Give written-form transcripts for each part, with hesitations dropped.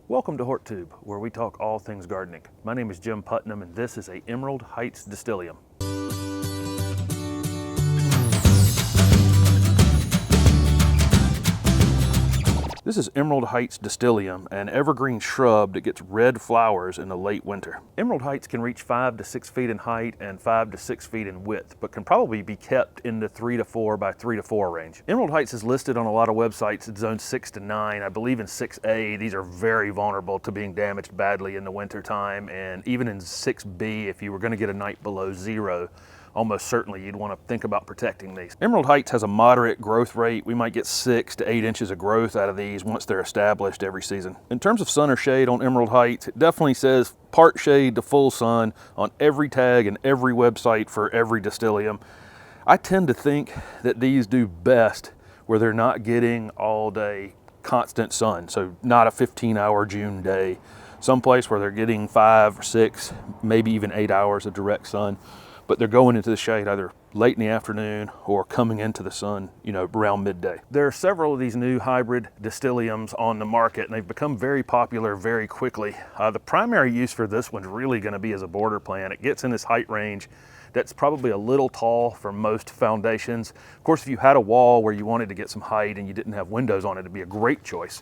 Welcome to HortTube, where we talk all things gardening. My name is Jim Putnam, and this is a Emerald Heights Distylium. This is Emerald Heights Distylium, an evergreen shrub that gets red flowers in the late winter. Emerald Heights can reach 5 to 6 feet in height and 5 to 6 feet in width, but can probably be kept in the 3 to 4 by 3 to 4 range. Emerald Heights is listed on a lot of websites in zones 6 to 9. I believe in 6A, these are very vulnerable to being damaged badly in the winter time, and even in 6B, if you were going to get a night below 0, almost certainly you'd want to think about protecting these. Emerald Heights has a moderate growth rate. We might get 6 to 8 inches of growth out of these once they're established every season. In terms of sun or shade on Emerald Heights, it definitely says part shade to full sun on every tag and every website for every Distylium. I tend to think that these do best where they're not getting all day constant sun, so not a 15-hour June day. Someplace where they're getting 5 or 6, maybe even 8 hours of direct sun, but they're going into the shade either late in the afternoon or coming into the sun, around midday. There are several of these new hybrid Distyliums on the market, and they've become very popular very quickly. The primary use for this one's really going to be as a border plant. It gets in this height range that's probably a little tall for most foundations. Of course, if you had a wall where you wanted to get some height and you didn't have windows on it, it'd be a great choice.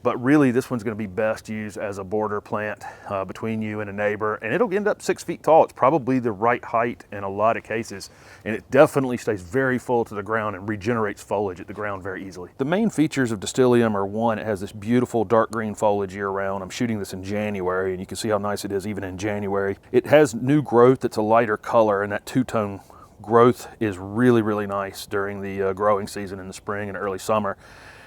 But really, this one's going to be best used as a border plant between you and a neighbor, and it'll end up 6 feet tall. It's probably the right height in a lot of cases, and it definitely stays very full to the ground and regenerates foliage at the ground very easily. The main features of Distylium are, one, it has this beautiful dark green foliage year round. I'm shooting this in January, and you can see how nice it is even in January. It has new growth that's a lighter color, and that two-tone growth is really, really nice during the growing season in the spring and early summer.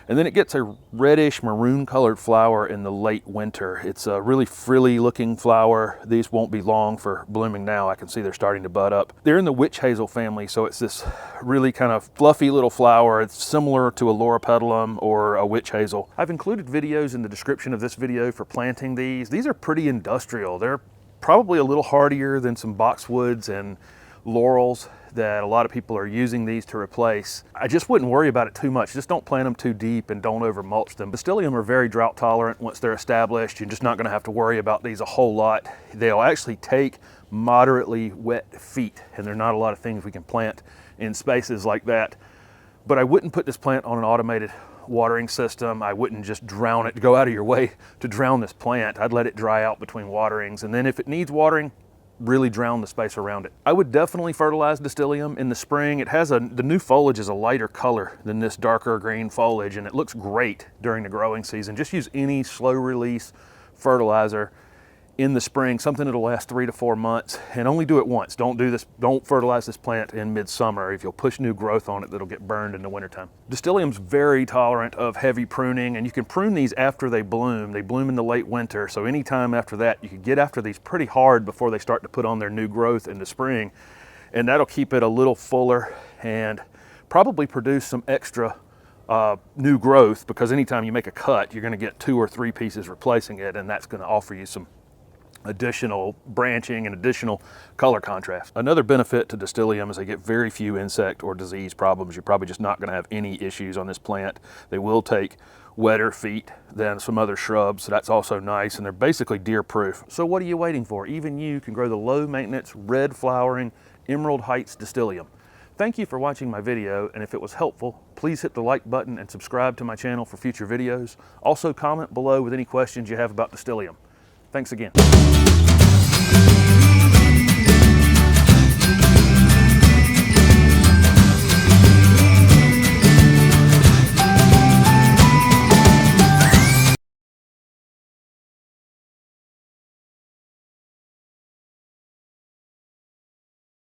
And then it gets a reddish maroon colored flower in the late winter. It's a really frilly looking flower. These won't be long for blooming now. I can see they're starting to bud up. They're in the witch hazel family, so it's this really kind of fluffy little flower. It's similar to a loropetalum or a witch hazel. I've included videos in the description of this video for planting these. These are pretty industrial. They're probably a little hardier than some boxwoods and laurels that a lot of people are using these to replace. I just wouldn't worry about it too much. Just don't plant them too deep and don't over mulch them. Distylium are very drought tolerant once they're established. You're just not going to have to worry about these a whole lot. They'll actually take moderately wet feet, and there are not a lot of things we can plant in spaces like that. But I wouldn't put this plant on an automated watering system. I wouldn't just drown it, go out of your way to drown this plant. I'd let it dry out between waterings, and then if it needs watering, really drown the space around it. I would definitely fertilize Distylium in the spring. It has the new foliage is a lighter color than this darker green foliage, and it looks great during the growing season. Just use any slow release fertilizer in the spring, something that'll last 3 to 4 months, and only do it once. Don't fertilize this plant in midsummer. If you'll push new growth on it, that'll get burned in the wintertime. Distylium's very tolerant of heavy pruning, and you can prune these after they bloom. They bloom in the late winter, so anytime after that, you can get after these pretty hard before they start to put on their new growth in the spring, and that'll keep it a little fuller and probably produce some extra new growth, because anytime you make a cut, you're going to get 2 or 3 pieces replacing it, and that's going to offer you some additional branching and additional color contrast. Another benefit to Distylium is they get very few insect or disease problems. You're probably just not going to have any issues on this plant. They will take wetter feet than some other shrubs, so that's also nice, and they're basically deer proof. So what are you waiting for? Even you can grow the low maintenance, red flowering Emerald Heights Distylium. Thank you for watching my video, and if it was helpful, please hit the like button and subscribe to my channel for future videos. Also comment below with any questions you have about Distylium. Thanks again.